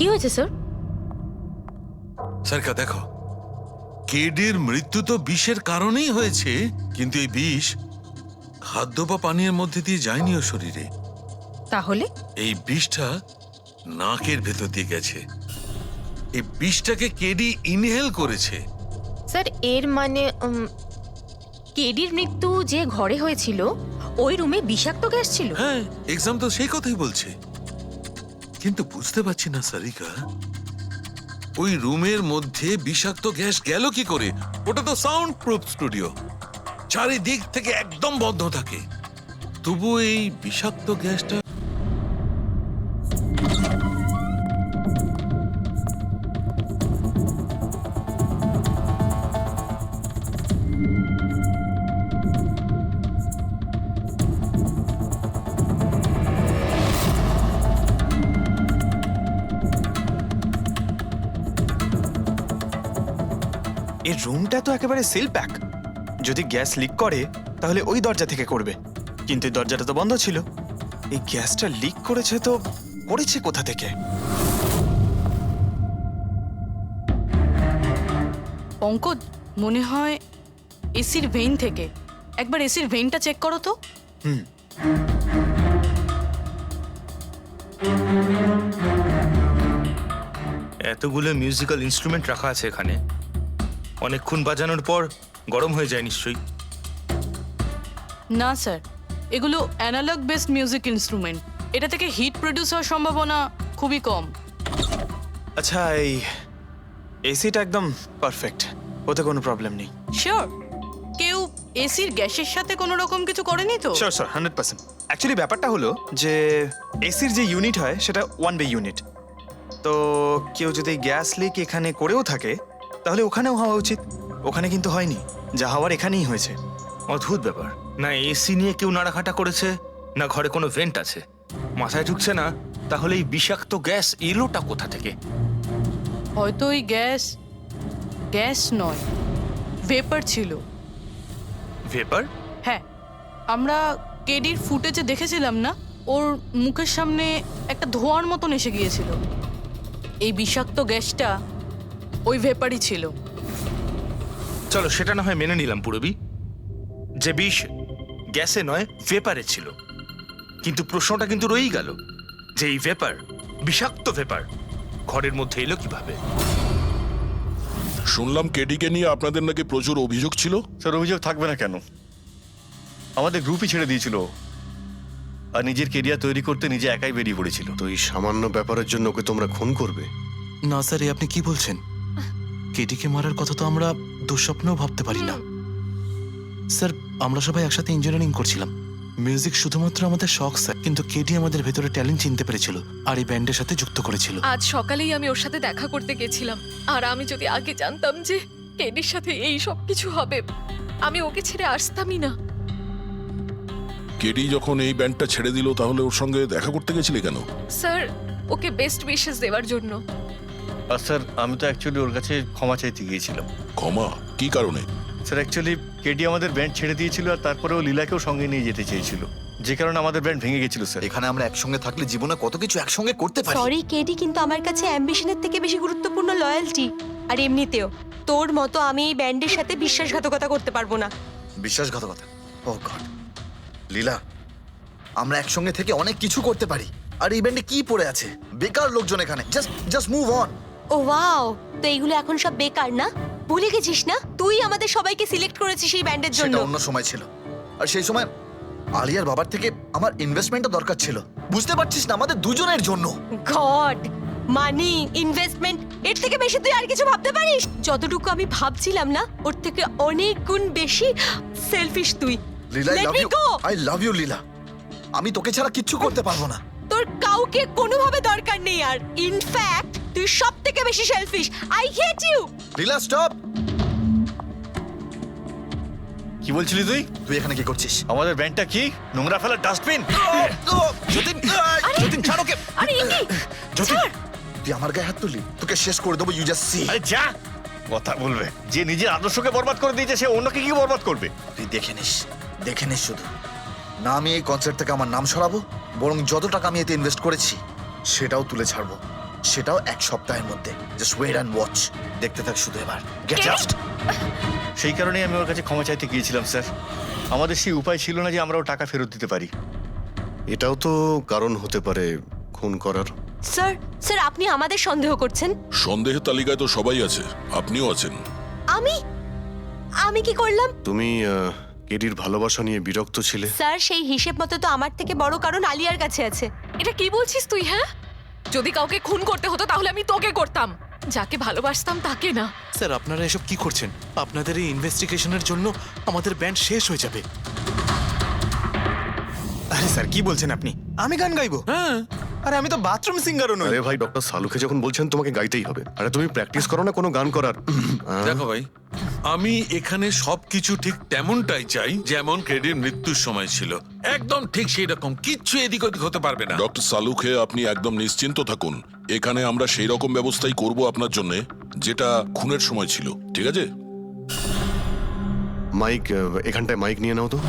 কি হয়েছে স্যার? সারিকা দেখো, কেডির মৃত্যু তো বিষের কারণেই হয়েছে, কিন্তু এই বিষ খাদ্য বা পানীয়ের মধ্যে দিয়ে যায়নি ওর শরীরে। তাহলে এই বিষটা নাকের ভেতর দিয়ে গেছে। এই বিষটাকে কেডি ইনহেল করেছে। স্যার এর মানে কেডির মৃত্যু যে ঘরে হয়েছিল ওই রুমে বিষাক্ত গ্যাস ছিল? হ্যাঁ, এক্সাম তো সেই কথাই বলছে। কিন্তু বুঝতে পারছি না সারিকা, ওই রুমের মধ্যে বিষাক্ত গ্যাস গেল কি করে? ওটা তো সাউন্ড প্রুফ স্টুডিও, চারিদিক থেকে একদম বন্ধ থাকে, তবু এই বিষাক্ত গ্যাসটা এই রুমটা তো একেবারে সিল প্যাক। যদি গ্যাস লিক করে তাহলে ওই দরজা থেকে করবে, কিন্তু এই দরজাটা তো বন্ধ ছিল। এই গ্যাসটা লিক করেছে তো করেছে কোথা থেকে? পঙ্কজ, মনে হয় এসির ভেইন থেকে। একবার এসির ভেইনটা চেক করো তো। এতগুলো মিউজিক্যাল ইনস্ট্রুমেন্ট রাখা আছে এখানে, অনেকক্ষণ বাজানোর পর গরম হয়ে যায় নিশ্চয়ই। না স্যার, এগুলো অ্যানালগ বেসড মিউজিক ইনস্ট্রুমেন্ট। এটা থেকে হিট প্রডিউস হওয়ার সম্ভাবনা খুবই কম। আচ্ছা, এই এসিটা একদম পারফেক্ট, ওতে কোনো প্রবলেম নেই। শিওর? কেউ এসির গ্যাসের সাথে কোনো রকম কিছু করেনি তো? Sure sir, 100%। অ্যাকচুয়ালি ব্যাপারটা হলো যে এসির যে ইউনিট হয় সেটা 1 বে ইউনিট। তো কেউ যদি গ্যাস লিক এখানে করেও থাকে তাহলে ওখানেও হওয়া উচিত। ওখানে কিন্তু হয়নি, যা হওয়ার এখানেই হয়েছে। অদ্ভুত ব্যাপার, না এসি নিয়ে কেউ নাড়াঘাটা করেছে, না ঘরে কোনো ভেন্ট আছে। মাথায় ঢুকছে না তাহলে এই বিষাক্ত গ্যাস এলোটা কোথা থেকে? হয়তো ওই গ্যাস নয়, ভেপার ছিল। ভেপার? হ্যাঁ, আমরা কেডির ফুটেজে দেখেছিলাম না, ওর মুখের সামনে একটা ধোঁয়ার মতন এসে গিয়েছিল। এই বিষাক্ত গ্যাসটা ওই ভেপারই ছিল। চলো সেটা না হয় মেনে নিলাম পুরবি, যে বিষ গ্যাসে নয় ভেপারে ছিল। কিন্তু প্রশ্নটা কিন্তু রয়েই গেল যে এই ভেপার, বিষাক্ত ভেপার ঘরের মধ্যে এলো কিভাবে? শুনলাম কেডিকে নিয়ে আপনাদের নাকি প্রচুর অভিযোগ ছিল। স্যার, অভিযোগ থাকবে না কেন? আমাদের গ্রুপই ছেড়ে দিয়েছিল, আর নিজের কেরিয়ার তৈরি করতে নিজে একাই বেরিয়ে পড়েছিল। তো এই সামান্য ব্যাপারের জন্য ওকে তোমরা খুন করবে? না স্যার, এ আপনি কি বলছেন? কেডিকে মারার কথা তো আমরা দুঃস্বপ্নেও ভাবতে পারি না। স্যার, আমরা সবাই একসাথে ইঞ্জিনিয়ারিং করছিলাম। মিউজিক শুধুমাত্র আমাদের শখ স্যার, কিন্তু কেডি আমাদের ভেতরে ট্যালেন্ট চিনতে পেরেছিল আর এই ব্যান্ডের সাথে যুক্ত করেছিল। আজ সকালেই আমি ওর সাথে দেখা করতে গেছিলাম, আর আমি যদি আগে জানতাম যে কেডির সাথে এই সব কিছু হবে, আমি ওকে ছেড়ে আসতামই না। কেডি যখন এই ব্যান্ডটা ছেড়ে দিল তাহলে ওর সঙ্গে দেখা করতে গেছিলে কেন? স্যার, ওকে বেস্ট উইশেস দেওয়ার জন্য। আর স্যার, আমি তো অ্যাকচুয়ালি ওর কাছে ক্ষমা চাইতে গিয়েছিলাম। ক্ষমা? কি কারণে? স্যার, অ্যাকচুয়ালি কেডি আমাদের ব্যান্ড ছেড়ে দিয়েছিল, আর তারপরেও লীলাকেও সঙ্গে নিয়ে যেতে চেয়েছিল, যে কারণে আমাদের ব্যান্ড ভেঙে গেছিল। স্যার, এখানে আমরা একসঙ্গে থাকলে জীবনে কত কিছু একসঙ্গে করতে পারি। সরি কেডি, কিন্তু আমার কাছে অ্যাম্বিশনের থেকে বেশি গুরুত্বপূর্ণ লয়্যালটি। আর এমনিতেও তোর মতো আমি এই ব্যান্ডের সাথে বিশ্বাসঘাতকতা করতে পারবো না। বিশ্বাসঘাতকতা? ও গড, লীলা, আমরা একসঙ্গে থেকে অনেক কিছু করতে পারি। আর এই ব্যান্ডে কি পড়ে আছে? বেকার লোকজন এখানে। Just move on. ও ওয়াও, তো এইগুলো এখন সব বেকার না? ভুলে গেছিস না তুই আমাদের সবাইকে সিলেক্ট করেছিস এই ব্যান্ডের জন্য? সেটা অন্য সময় ছিল, আর সেই সময় আলিয়ার বাবার থেকে আমার ইনভেস্টমেন্টও দরকার ছিল। বুঝতে পারছিস না, আমাদের দুজনের জন্য। গড, মানি, ইনভেস্টমেন্ট, এর থেকে বেশি তুই আর কিছু ভাবতে পারিস? যতটুকু আমি ভাবছিলাম না, ওর থেকে অনেক গুণ বেশি সেলফিশ তুই। লীলা, আই লাভ ইউ লীলা। আমি তোকে ছাড়া কিচ্ছু করতে পারবো না। তোর কাউকে কোনোভাবে দরকার নেই, আর ইনফ্যাক্ট তুই সব থেকে বেশি selfish. I hate you. Leela, stop. কি বলছিলি তুই? তুই এখানে কি করছিস? আমাদের ব্যান্ডটা কি নোংরা ফেলার ডাস্টবিন? যতীন, যতীন ছাড়ো কে! আরে ইনি, যতীন, তুই আমার গায়ে হাত তুললি, তোকে শেষ করে দেবো। You just see. আরে যা, কথা বলবে? যে নিজের আদর্শকে বরবাদ করে দিয়েছে সে অন্যকে কি বরবাদ করবে? তুই দেখে নিস শুধু। না আমি এই কনসার্ট থেকে আমার নাম সরাবো, বরং যত টাকা আমি এতে ইনভেস্ট করেছি সেটাও তুলে ছাড়বো। সেটাও 1 সপ্তাহের মধ্যে। Just wait and watch. দেখতে থাক শুধু এবার। Get just. সেই কারণেই আমি ওর কাছে ক্ষমা চাইতে গিয়েছিলাম স্যার। আমাদের সেই উপায় ছিল না যে আমরা ওর টাকা ফেরত দিতে পারি। এটাও তো কারণ হতে পারে খুন করার। স্যার স্যার আপনি আমাদের সন্দেহ করছেন? সন্দেহের তালিকায় তো সবাই আছে, আপনিও আছেন। আমি আমি কি করলাম? তুমি কেডির ভালোবাসা নিয়ে বিরক্ত ছিলে। স্যার সেই হিসেব মতো তো আমার থেকে বড় কারণ আলিয়ার কাছে আছে। এটা কি বলছিস তুই? হ্যাঁ, যদি কাউকে খুন করতে হতো তাহলে আমি তোকে করতাম, যাকে ভালোবাসতাম তাকে না। স্যার আপনারা এসব কি করছেন? আপনাদের এই ইনভেস্টিগেশনের জন্য আমাদের ব্যান্ড শেষ হয়ে যাবে। আরে স্যার কি বলছেন আপনি? আমি গান গাইবো? হ্যাঁ, আরে আমি তো বাথরুম সিঙ্গারও নই। আরে ভাই, ডক্টর সালুকে যখন বলছেন তোমাকে গাইতেই হবে। আরে তুমি প্র্যাকটিস করো না কোনো গান করার? দেখো ভাই, আমি এখানে সবকিছু ঠিক তেমনটাই চাই যেমন কেডির মৃত্যুর সময় ছিল। একদম ঠিক সেই রকম, কিচ্ছু এদিক ওদিক হতে পারবে না। ডক্টর সালুকে আপনি একদম নিশ্চিন্ত থাকুন, এখানে আমরা সেই রকম ব্যবস্থাই করব আপনার জন্য যেটা খুনের সময় ছিল, ঠিক আছে? মাইক, এখানটায় মাইক নিয়ে নাও তো।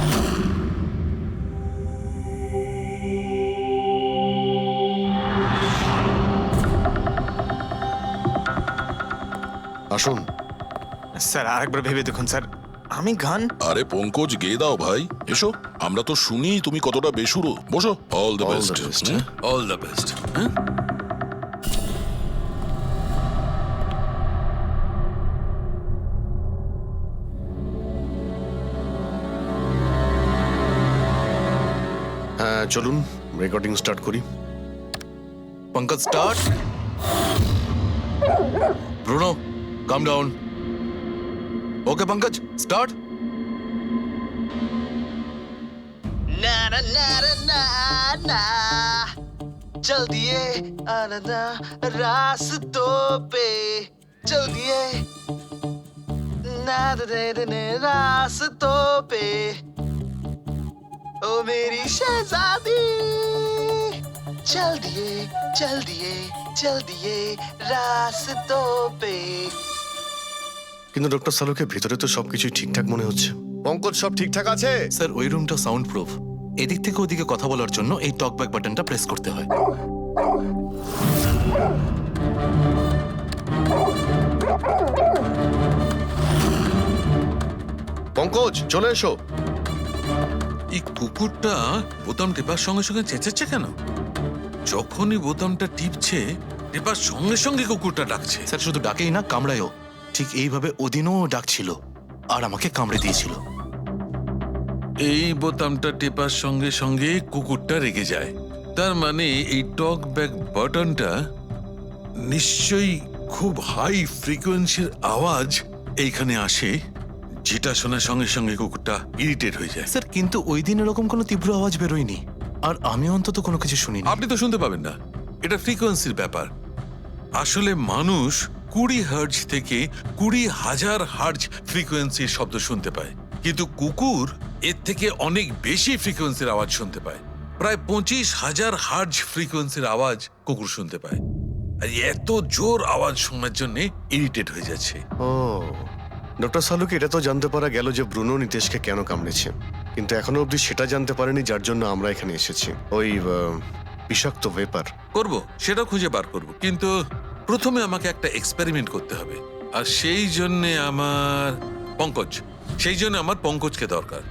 আসুন। স্যার আরেকবার ভেবে দেখুন স্যার, আমি গান। আরে পঙ্কজ, গেয়ে দাও ভাই, এসো। আমরা তো শুনি তুমি কতটা বেসুরো। বসো। All the All best. the best. All the best. হ্যাঁ চলুন রেকর্ডিং স্টার্ট করি। পঙ্কজ স্টার্ট। ব্রুনো কাম ডাউন। ওকে পঙ্কজ স্টার্ট। না না না না না चल दिए आना रास्तों पे चल दिए ना दे रास्तों पे ओ मेरी शहजादी चल दिए रास्तों पे। কিন্তু ডক্টর সালুকে ভিতরে তো সবকিছু ঠিকঠাক মনে হচ্ছে। পঙ্কজ সব ঠিকঠাক আছে? স্যার ওই রুমটা সাউন্ড প্রুফ। এদিক থেকে ওদিকে কথা বলার জন্য এই টক ব্যাক বাটনটা প্রেস করতে হয়। পঙ্কজ চলে এসো। এই কুকুরটা বোতাম টেপার সঙ্গে সঙ্গে চেঁচাচ্ছে কেন? যখনই বোতামটা টিপছে টেপার সঙ্গে সঙ্গে কুকুরটা ডাকছে। স্যার শুধু ডাকেই না, কামড়ায়ও। ঠিক এইভাবে ওদিনও ডাকছিল আর আমাকে কামড়ে দিয়েছিল। এই বোতামটা টেপার সঙ্গে সঙ্গে কুকুরটা রেগে যায়। তার মানে এই টক ব্যাক বাটনটা নিশ্চয়ই খুব হাই ফ্রিকোয়েন্সির আওয়াজ এইখানে আসে, যেটা শোনার সঙ্গে সঙ্গে কুকুরটা ইরিটেট হয়ে যায়। স্যার কিন্তু ওই দিন এরকম কোনো তীব্র আওয়াজ বেরোয়নি, আর আমি অন্তত কোনো কিছু শুনিনি। আপনি তো শুনতে পাবেন না, এটা ফ্রিকোয়েন্সির ব্যাপার। আসলে মানুষ 20 হার্জ থেকে 20,000 হার্জ ফ্রিকোয়েন্সির শব্দ শুনতে পায়, কিন্তু কুকুর এর থেকে অনেক বেশি ফ্রিকোয়েন্সির আওয়াজ শুনতে পায়। প্রায় 25,000 হার্জ ফ্রিকোয়েন্সির আওয়াজ কুকুর শুনতে পায়। আর এত জোর আওয়াজ শোনার জন্য ইরিটেট হয়ে যাচ্ছে। ও ডক্টর সালুকে এটা তো জানতে পারা গেল যে ব্রুনো নিতেশকে কেন কামড়েছে, কিন্তু এখনো অবধি সেটা জানতে পারেনি যার জন্য আমরা এখানে এসেছি। ওই বিষাক্ত ভেপার করব, সেটা খুঁজে বার করব, কিন্তু প্রথমে আমাকে একটা এক্সপেরিমেন্ট করতে হবে। আর সেই জন্য আমার পঙ্কজকে দরকার।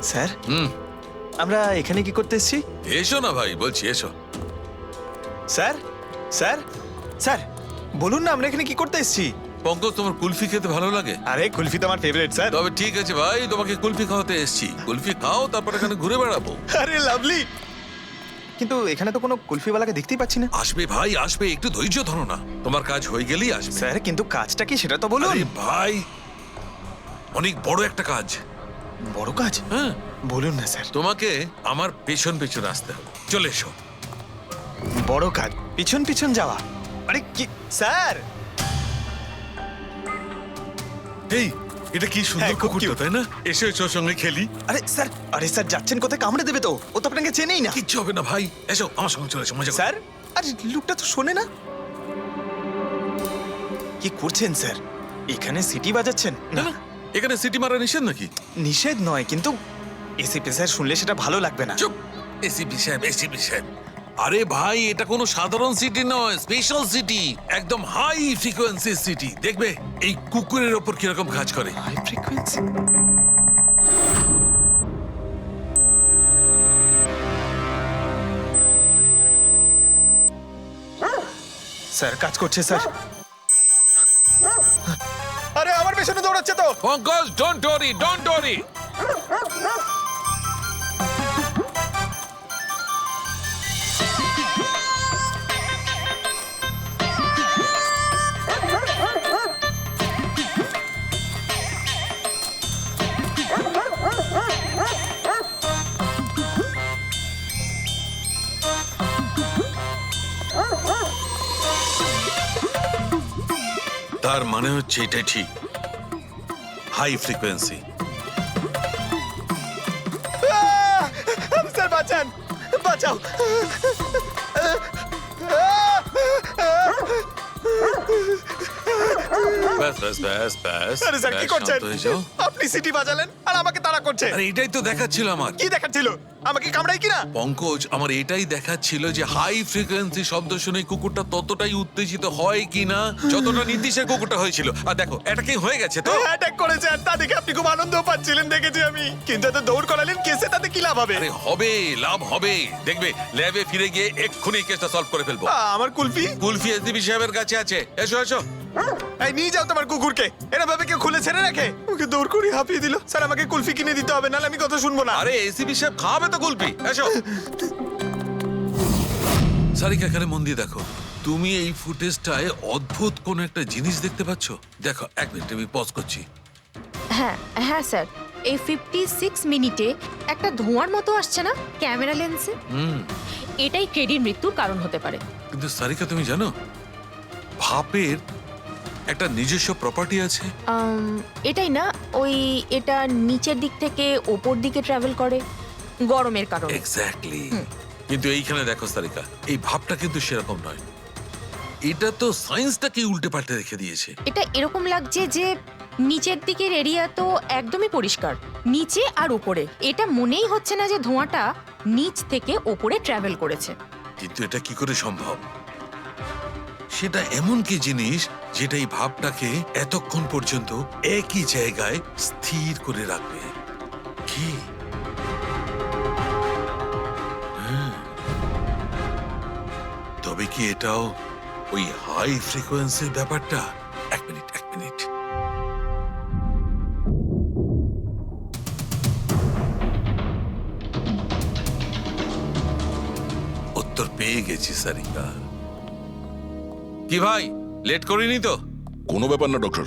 স্যার আমরা এখানে কি করতে এসেছি? এসো না ভাই, বলছি এসো। স্যার স্যার স্যার বলুন না আমরা এখানে কি করতে এসেছি? পঙ্কজ, তোমার কুলফি খেতে ভালো লাগে? আরে কুলফি তো আমার ফেভারিট স্যার। তবে ঠিক আছে ভাই, তোমাকে কুলফি খাওয়াতে এসেছি। কুলফি খাও, তারপর এখানে ঘুরে বেড়াবো। আরে লাভলি, কিন্তু এখানে তো কোনো কুলফিওয়ালাকে দেখতেই পাচ্ছি না। আসবে ভাই, আসবে, একটু ধৈর্য ধরো না, তোমার কাজ হয়ে গেলেই আসবে। স্যার কিন্তু কাজটা কি সেটা তো বলুন। আরে ভাই, অনেক বড় একটা কাজ। বড় কাজ? হ্যাঁ বলুন না স্যার। তোমাকে আমার পেছন পেছন আসতে হবে। চলে এসো। বড় কাজ? পিছন পিছন যাওয়া? আরে কি স্যার? এই, এটা কি সুন্দর খুব কুকুরটা, cute। তাই না? এসো এসো, ওর সঙ্গে খেলি। আরে স্যার যাচ্ছেন কোথায়? কামড়ে দেবে তো, ও তো আপনাকে চেনেই না। কিচ্ছু হবে না ভাই, এসো আমার সঙ্গে চলে এসো, মজা করো। স্যার আরে লুকটা তো শোনে না। কি করছেন স্যার? এখানে সিটি বাজাচ্ছেন? না এখানে সিটি মারা নিষেধ নাকি? নিষেধ নয়, কিন্তু এসিপি স্যার শুনলে সেটা ভালো লাগবে না। চুপ, এসিপি সাহেব, এসিপি সাহেব। আরে ভাই, এটা কোনো সাধারণ সিটি নয়, স্পেশাল সিটি, একদম হাই ফ্রিকোয়েন্সি সিটি। দেখবে এই কুকুরের ওপর কিরকম কাজ করে। High frequency? স্যার কাজ করছে স্যার। আরে আমার পেছনে দৌড়াচ্ছে তো। Pankaj, don't worry, don't worry. তার মানে হচ্ছে এটাই ঠিক, হাই ফ্রিকোয়েন্সি। স্যার বাঁচান, বাঁচাও। ব্যাস ব্যাস ব্যাস ব্যাস। আরে স্যার কি ব্যাস, করছেন? শান্ত হয়ে যাও। আপনি সিটি বাজালেন আর আমাকে তাড়া করছে। আরে এটাই তো দেখাচ্ছিল আমার। কি দেখাচ্ছিল? আমাকে কামড়াই কিনা? পঙ্কজ, আমার এটাই দেখাচ্ছিল যে হাই ফ্রিকোয়েন্সি শব্দ শুনে কুকুরটা ততটাই উত্তেজিত হয় কিনা যতটা নীতিশের কুকুরটা হয়েছিল। আর দেখো, এটা কি হয়ে গেছে তো। অ্যাটাক করেছে আর তা দেখে আপনি খুব আনন্দ পাচ্ছিলেন দেখেছি আমি। কিন্তু এত দৌড় করালেন কেসে, তাতে কি লাভ হবে? আরে হবে, লাভ হবে। দেখবে ল্যাবে ফিরে গিয়ে এক্ষুনি কেসটা সলভ করে ফেলবো। আমার কুলফি? কুলফি এসডিপি সাহেবের কাছে আছে। এসো এসো। এই নিয়ে যাও তোমার কুকুরকে। এরা ভাবে কেউ খুলে ছেড়ে রাখে? ওকে দৌড় করে হাঁপিয়ে দিল। স্যার আমাকে কুলফি কিনে দিতে হবে, নাহলে আমি কথা শুনবো না। আরে এসিপি সাহেব খাবে তো কুলফি। এসো। সারিকা, এখানে মন দিয়ে দেখো। তুমি এই ফুটেজটায় অদ্ভুত কোন একটা জিনিস দেখতে পাচ্ছ? দেখো, এক মিনিট আমি পজ করছি। হ্যাঁ হ্যাঁ স্যার, এই 56 মিনিটে একটা ধোঁয়ার মতো আসছে না ক্যামেরা লেন্সে? এটাই কেডির মৃত্যুর কারণ হতে পারে। কিন্তু সারিকা, তুমি জানো ভাপের একটা নিজস্ব প্রপার্টি আছে? এটাই না, ওই এটা নিচের দিক থেকে ওপর দিকে ট্রাভেল করে গরমের কারণে। এক্স্যাক্টলি। কিন্তু এইখানে দেখো সারিকা, এই ভাবটা কিন্তু সেরকম নয়। এটা তো সায়েন্সটাকে উল্টে পাল্টে রেখে দিয়েছে। এটা এরকম লাগছে যে নিচের দিকের এরিয়া তো একদমই পরিষ্কার, নিচে আর উপরে এটা মনেই হচ্ছে না যে ধোঁয়াটা নিচ থেকে ওপরে ট্রাভেল করেছে। কিন্তু এটা কি করে সম্ভব? সেটা এমন কি জিনিস যেটা এই ভাবটাকে এতক্ষণ পর্যন্ত একই জায়গায় স্থির করে রাখবে? কি? তবে কি এটাও ওই হাই ফ্রিকোয়েন্সির ব্যাপারটা? এক মিনিট, এক মিনিট। উত্তর পেয়ে গেছি সারিকা। কি ভাই, লেট করিনি তো? কোনো ব্যাপার না ডক্টর,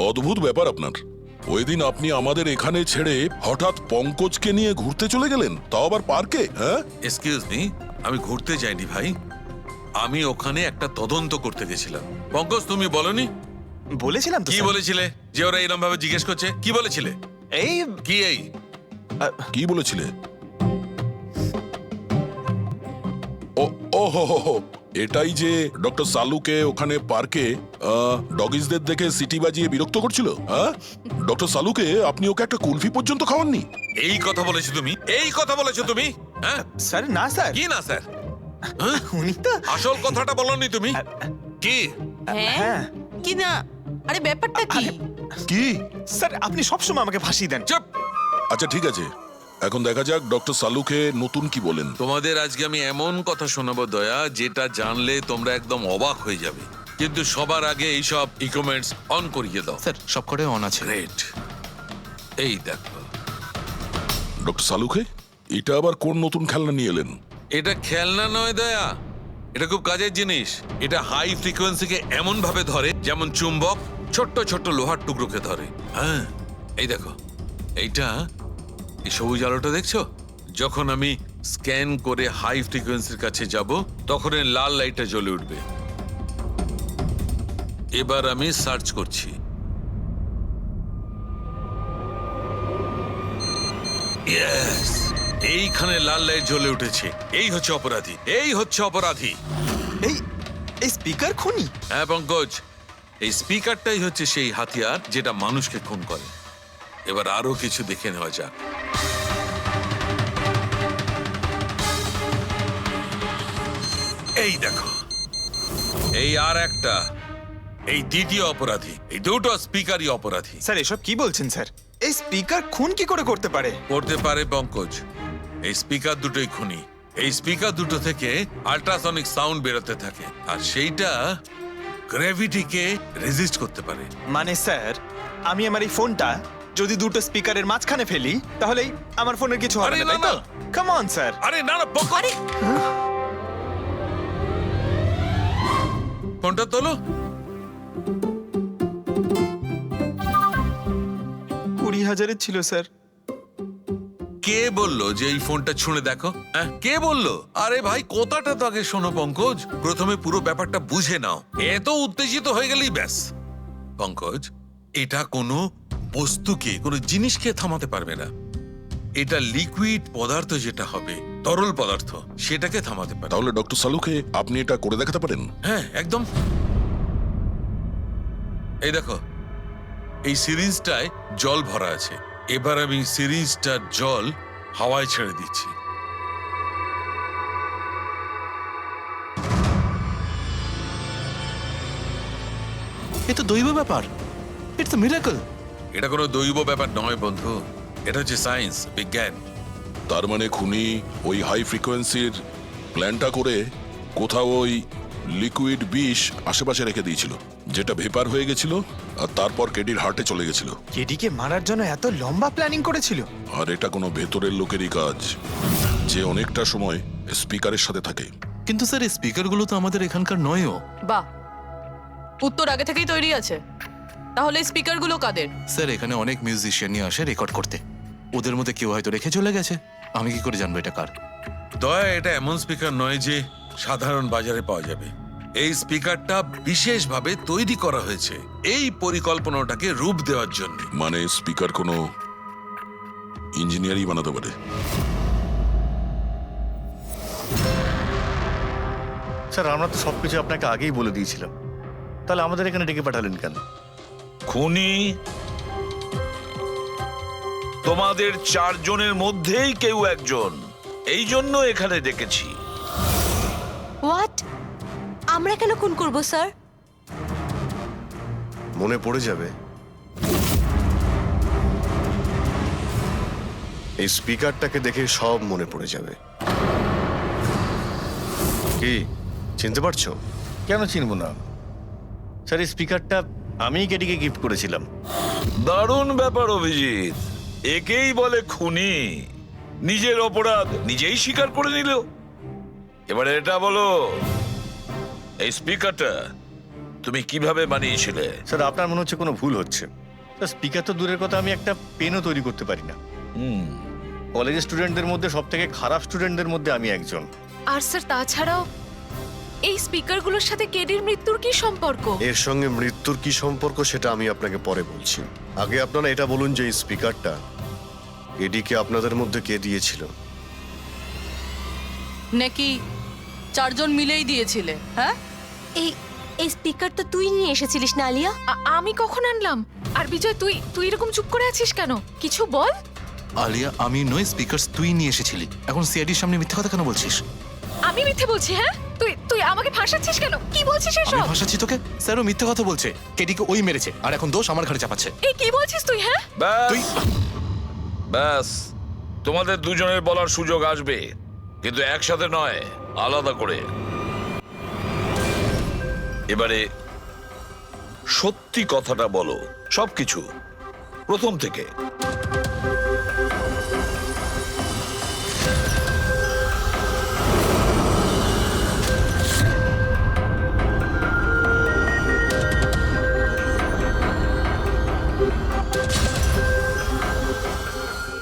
অদ্ভুত ব্যাপার আপনার। ওই দিন আপনি আমাদের এখানে ছেড়ে হঠাৎ পঙ্কজকে নিয়ে ঘুরতে চলে গেলেন, তাও আবার পার্কে। হ্যাঁ, এক্সকিউজ মি, আমি ঘুরতে যাইনি ভাই, আমি ওখানে একটা তদন্ত করতে গেছিলাম। পঙ্কজ, তুমি বলনি? বলেছিলাম তো কি স্যার। বলেছিলে যে ওরা এরকম ভাবে জিজ্ঞেস করছে? কি বলেছিলে? এই কি এই? কি বলেছিলে? ও হো হো হো, এটাই যে ডক্টর সালুকে ওখানে পার্কে ডগিসদের দেখে সিটি বাজিয়ে বিরক্ত করছিল। হ্যাঁ, ডক্টর সালুকে আপনি ওকে একটা কুলফি পর্যন্ত খাওয়াননি? এই কথা বলেছো তুমি? এই কথা বলেছো তুমি? হ্যাঁ স্যার, না স্যার। কি না স্যার? উনি তো আসল কথাটা বলনি তুমি। কি? হ্যাঁ কি না? আরে ব্যাপারটা কি? কি? স্যার, আপনি সবসময় আমাকে ফাঁসিয়ে দেন। চুপ। আচ্ছা ঠিক আছে, এখন দেখা যাক ডক্টর সালুকে নতুন কি বলেন। তোমাদের আজকে আমি এমন কথা শোনাবো দয়া, যেটা জানলে তোমরা একদম অবাক হয়ে যাবে। কিন্তু সবার আগে এইসব ইকুইপমেন্টস অন করিয়ে দাও। স্যার সব করে অন আছে। গ্রেট। এই দেখো, ডক্টর সালুকে এটা আবার কোন নতুন খেলনা নিয়ে এলেন? এটা খেলনা নয় দয়া, এটা খুব কাজের জিনিস। এটা হাই ফ্রিকোয়েন্সিকে এমন ভাবে ধরে যেমন চুম্বক ছোট্ট ছোট্ট লোহার টুকরোকে ধরে। হ্যাঁ, এই দেখো, এইটা এই সবুজ আলোটা দেখছো? যখন আমি স্ক্যান করে হাই ফ্রিকোয়েন্সির কাছে যাব, তখন এই লাল লাইটটা জ্বলে উঠবে। এবার আমি সার্চ করছি। ইয়েস, এইখানে লাল লাইট জ্বলে উঠেছে। এই হচ্ছে অপরাধী, এই হচ্ছে অপরাধী। এই এই স্পিকার খুনি? হ্যাঁ পঙ্কজ, এই স্পিকারটাই হচ্ছে সেই হাতিয়ার যেটা মানুষকে খুন করে। এবার আরো কিছু দেখে নেওয়া যাক। এই দেখো, এই আর একটা, এই দ্বিতীয় অপরাধী। এই দুটো স্পিকারই অপরাধী। স্যার এসব কি বলছেন স্যার? এই স্পিকার খুন কি করে করতে পারে? করতে পারে পঙ্কজ। এই স্পিকার দুটোই খুনি। এই স্পিকার দুটো থেকে আল্ট্রাসনিক সাউন্ড বেরোতে থাকে, আর সেইটা গ্র্যাভিটিকে রেজিস্ট করতে পারে। মানে স্যার, আমি আমার এই ফোনটা যদি দুটো স্পিকারের মাঝখানে ফেলি তাহলেই আমার ফোনের কিছু হবে আরে না, না, তাই তো? না। Come on sir. আরে না না পঙ্কজ, ফোনটা তোলো। 20,000-এর ছিল স্যার। কে বললো যে এই ফোনটা ছুঁড়ে দেখো? হ্যাঁ, কে বললো? আরে ভাই, কথাটা তো আগে শোনো পঙ্কজ। প্রথমে পুরো ব্যাপারটা বুঝে নাও। এত উত্তেজিত হয়ে গেলেই ব্যাস। পঙ্কজ, এটা কোনো বস্তুকে, কোনো জিনিসকে থামাতে পারবে না। এটা লিকুইড পদার্থ যেটা হবে, তরল পদার্থ, সেটাকে থামাতে পারে। তাহলে ডক্টর সালুকে আপনি এটা করে দেখাতে পারেন? হ্যাঁ, একদম। এই দেখো, এই সিরিঞ্জটায় জল ভরা আছে। এবার আমি সিরিঞ্জটার জল হাওয়ায় ছেড়ে দিচ্ছি। এ তো দৈব ব্যাপার। It's a miracle. এটা কোনো দৈব ব্যাপার নয় বন্ধু, এটা হচ্ছে সায়েন্স, বিজ্ঞান। তার মানে খুনি ওই হাই ফ্রিকোয়েন্সির প্ল্যানটা করে কোথাও ওই লিকুইড বিষ আশেপাশে রেখে দিয়েছিল, যেটা ভেপার হয়ে গেছিল আর তারপর কেডির হার্টে চলে গেছিল। কেডিকে মারার জন্য এত লম্বা প্ল্যানিং করেছিল? আর এটা কোনো ভেতরের লোকেরই কাজ, যে অনেকটা সময় স্পিকারের সাথে থাকে। কিন্তু স্যার এই স্পিকারগুলো তো আমাদের এখানকার নয়ও। বাহ, উত্তর আগে থেকেই তৈরি আছে। তাহলে স্পিকারগুলো কাদের? স্যার এখানে অনেক মিউজিশিয়ানই আসে রেকর্ড করতে। ওদের মধ্যে কেউ হয়তো রেখে চলে গেছে। আমি কি করে জানবো এটা কার? দয়া, এটা এমন স্পিকার নয় যে সাধারণ বাজারে পাওয়া যাবে। এই স্পিকারটা বিশেষভাবে তৈরি করা হয়েছে এই পরিকল্পনাটাকে রূপ দেওয়ার জন্য। মানে স্পিকার কোনো ইঞ্জিনিয়ারই বানাতে পারে। স্যার আমরা তো সবকিছু আপনাকে আগেই বলে দিয়েছিলাম, তাহলে আমাদের এখানে ডেকে পাঠালেন কেন? খুনি তোমাদের চারজনের মধ্যেই কেউ একজন, এই জন্য এখানে ডেকেছি। হোয়াট? আমরা কেন খুন করব স্যার? মনে পড়ে যাবে, এই স্পিকারটাকে দেখে সব মনে পড়ে যাবে। কি চিনতে পারছো? কেন চিনব না স্যার, এই স্পিকারটা আমিই কেডিকে গিফট করেছিলাম। দারুণ ব্যাপার অভিজিৎ, একেই বলে খুনি। নিজের অপরাধ নিজেই স্বীকার করে নিল। এবারে এটা বলো, এই স্পিকারটা তুমি কিভাবে বানিয়েছিলে? স্যার আপনার মনে হচ্ছে কোনো ভুল হচ্ছে। স্যার স্পিকার তো দূরের কথা, আমি একটা পেনও তৈরি করতে পারি না। কলেজের স্টুডেন্টদের মধ্যে সব থেকে খারাপ স্টুডেন্টদের মধ্যে আমি একজন। আর স্যার তাছাড়াও এই স্পিকারগুলোর সাথে কেডির মৃত্যুর কি সম্পর্ক? এর সঙ্গে মৃত্যুর কি সম্পর্ক সেটা আমি আপনাকে পরে বলছি। আগে আপনারা এটা বলুন যে এই স্পিকারটা এডিকে আপনাদের মধ্যে কে দিয়েছিল? নাকি চারজন মিলেই দিয়েছিলে? হ্যাঁ, এই এই স্পিকার তো তুই নিয়ে এসেছিলিস না আলিয়া? আমি কখন আনলাম? আর বিজয়, তুই এরকম চুপ করে আছিস কেন? কিছু বল। আলিয়া, আমি নই, স্পিকার তুই নিয়ে এসেছিলি। এখন সিআইডির সামনে মিথ্যা কথা কেন বলছিস? আমি মিথ্যে বলছি? হ্যাঁ, তুই আমাকে ফাঁসাচ্ছিস কেন? কি বলছিস আমি এসব? ভাসাচ্ছি তোকে? স্যারও মিথ্যা কথা বলছে। কেডিকে ওই মেরেছে, আর এখন দোষ আমার ঘাড়ে চাপাচ্ছে। এই কি বলছিস তুই? হ্যাঁ, তুই ব্যাস, তোমাদের দুজনের বলার সুযোগ আসবে, কিন্তু একসাথে নয়, আলাদা করে। এবারে সত্যি কথাটা বলো, সবকিছু প্রথম থেকে।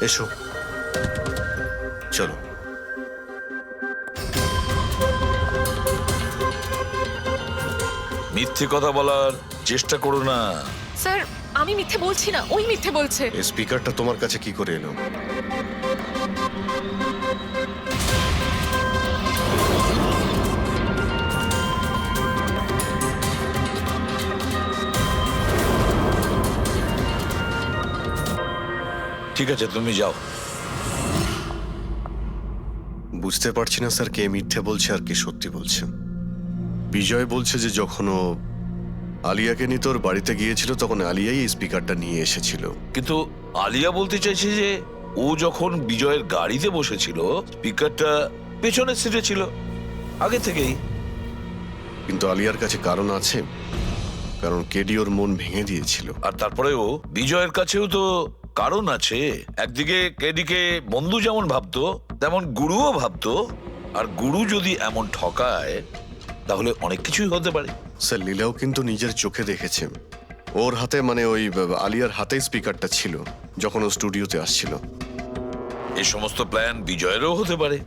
এসো, চলো। মিথ্যে কথা বলার চেষ্টা করো না। স্যার আমি মিথ্যে বলছি না, ওই মিথ্যে বলছে। এই স্পিকারটা তোমার কাছে কি করে এলো? ঠিক আছে, তুমি যাও। বুঝতে পারছি না স্যার কে মিথ্যে বলছে আর কে সত্যি বলছে। বিজয় বলছে যে যখন ও আলিয়াকে নিয়ে তোর বাড়িতে গিয়েছিল তখন আলিয়াই এই স্পিকারটা নিয়ে এসেছিল। কিন্তু আলিয়া বলতে চাইছে যে ও যখন বিজয়ের গাড়িতে বসেছিল স্পিকারটা পেছনের সিটে ছিল আগে থেকেই। কিন্তু আলিয়ার কাছে কারণ আছে, কারণ কেডি ওর মন ভেঙে দিয়েছিল। আর তারপরেও বিজয়ের কাছেও তো কারণ আছে। একদিকে কেডিকে বন্ধু যেমন ভাবতো তেমন গুরুও ভাবতো, আর গুরু যদি এমন ঠকায় তাহলে অনেক কিছুই হতে পারে। স্যার লীলাও কিন্তু নিজের চোখে দেখেছে ওর হাতে, মানে ওই আলিয়ার হাতে স্পিকারটা ছিল যখন ও স্টুডিওতে আসছিল। এই সমস্ত প্ল্যান বিজয়েরও হতে পারে।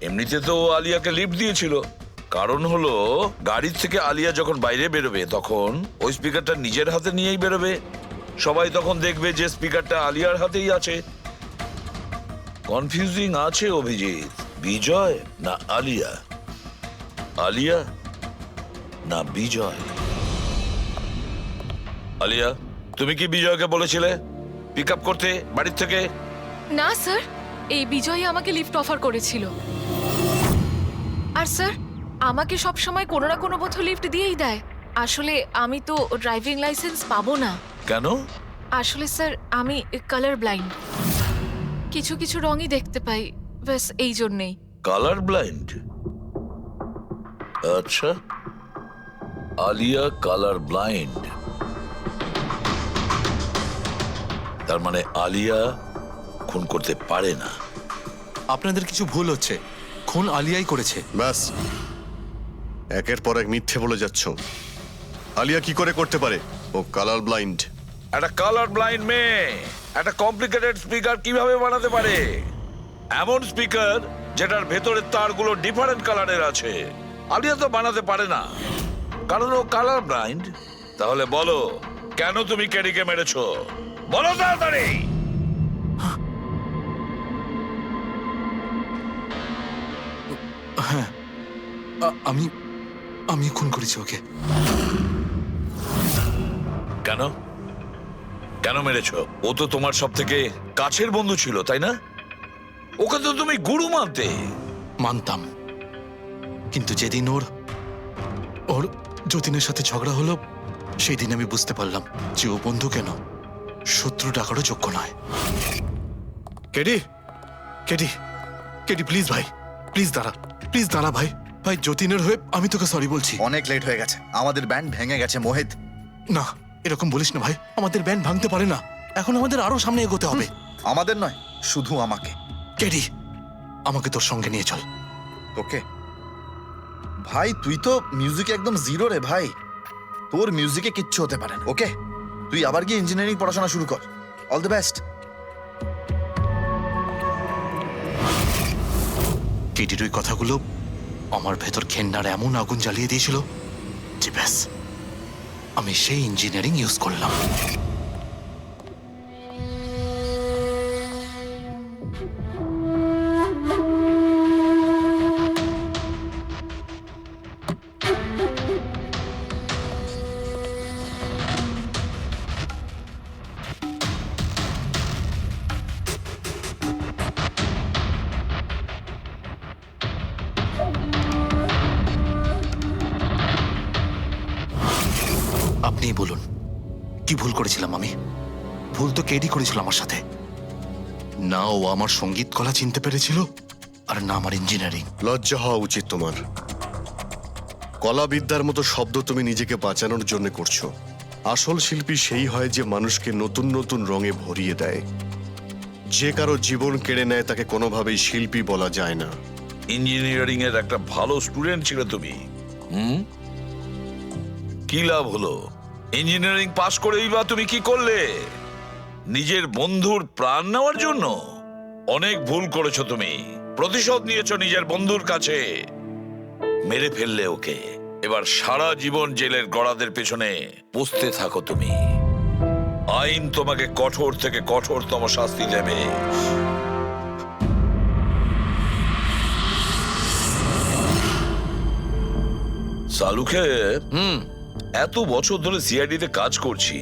এমনিতে তো ও আলিয়াকে লিফট দিয়েছিল, কারণ হলো গাড়ির থেকে আলিয়া যখন বাইরে বেরোবে তখন ওই স্পিকারটা নিজের হাতে নিয়েই বেরোবে। সবাই তখন দেখবে যে স্পিকারটা আলিয়ার হাতেই আছে। কনফিউজিং আছে অভিজিৎ। বিজয় না আলিয়া, আলিয়া না বিজয়। আলিয়া, তুমি কি বিজয়কে বলেছিলে পিক আপ করতে বাড়ির থেকে? না স্যার, এই বিজয়ই আমাকে লিফট অফার করেছিল। আর স্যার আমাকে সব সময় কোনো না কোনো পথে লিফট দিয়েই দেয়। আসলে আমি তো ড্রাইভিং লাইসেন্স পাবো না। কেন? আসলে স্যার আমি কালার ব্লাইন্ড, কিছু কিছু রঙই দেখতে পাই, ব্যাস এই জন্যেই। Colour blind? আচ্ছা, আলিয়া কালার ব্লাইন্ড। তার মানে আলিয়া খুন করতে পারে না। আপনাদের কিছু ভুল হচ্ছে, খুন আলিয়াই করেছে। ব্যাস, একের পর এক মিথ্যে বলে যাচ্ছ। আলিয়া কি করে করতে পারে? ও কালার ব্লাইন্ড। একটা কালার ব্লাইন্ড মেয়ে একটা কমপ্লিকেটেড স্পিকার কিভাবে বানাতে পারে? এমন স্পিকার যেটার ভেতরের তারগুলো ডিফারেন্ট কালারের আছে। আলিয়া তো বানাতে পারে না, কারণ ও কালার ব্লাইন্ড। তাহলে বলো, কেন তুমি কেডিকে মেরেছো? বলো তাড়াতাড়ি। হ্যাঁ, আমি আমি খুন করেছি ওকে। কেন কেন মেরেছো? ও তো তোমার সব থেকে কাছের বন্ধু ছিল, তাই না? ওকে তো তুমি গুরু মানতে। মানতাম, কিন্তু যেদিন ওর ওর যতীনের সাথে ঝগড়া হলো সেই দিন আমি বুঝতে পারলাম যে ও বন্ধু কেন শত্রু ডাকারও যোগ্য নয়। কেডি, কেডি, কেডি প্লিজ ভাই, প্লিজ দাঁড়া, প্লিজ দাঁড়া ভাই। ভাই যতীনের হয়ে আমি তোকে সরি বলছি। অনেক লেট হয়ে গেছে, আমাদের ব্যান্ড ভেঙে গেছে মোহিত। না, এরকম বলিস না ভাই, আমাদের ব্যান্ড ভাঙতে পারে না। এখন আমাদের আরো সামনে এগোতে হবে। আমাদের নয়, শুধু আমাকে। কেডি, আমাকে তোর সঙ্গে নিয়ে চল। তোকে? ভাই তুই তো মিউজিকে একদম জিরো রে ভাই, তোর মিউজিকে কিচ্ছু হতে পারে না। ওকে, তুই আবার গিয়ে ইঞ্জিনিয়ারিং পড়াশোনা শুরু কর। All the best. কেডির ওই কথাগুলো আমার ভেতর ঘেন্নার এমন আগুন জ্বালিয়ে দিয়েছিল যে ব্যাস, আমি সেই ইঞ্জিনিয়ারিং ইউজ করলাম। আপনিই বলুন, কি ভুল করেছিলাম আমি? ভুল তো কেডি করেছিল আমার সাথে। না ও আমার সঙ্গীত কলা চিনতে পেরেছিল, আর না আমার ইঞ্জিনিয়ারিং। লজ্জা হওয়া উচিত তোমার। কলাবিদ্যার মতো শব্দ তুমি নিজেকে বাঁচানোর জন্য করছো। আসল শিল্পী সেই হয় যে মানুষকে নতুন নতুন রঙে ভরিয়ে দেয়। যে কারো জীবন কেড়ে নেয় তাকে কোনোভাবেই শিল্পী বলা যায় না। ইঞ্জিনিয়ারিং এর একটা ভালো স্টুডেন্ট ছিল তুমি। কি লাভ হলো? ইঞ্জিনিয়ারিং পাশ করেই বা তুমি কি করলে? নিজের বন্ধুর প্রাণ নেওয়ার জন্য? অনেক ভুল করেছো তুমি। প্রতিশোধ নিয়েছো নিজের বন্ধুর কাছে, মেরে ফেললে ওকে। এবার সারা জীবন জেলের গড়াদের পেছনে পুষতে থাকো তুমি। আইন তোমাকে কঠোর থেকে কঠোরতম শাস্তি দেবে। সালুকে এত বছর ধরে সিআইডিতে কাজ করছি,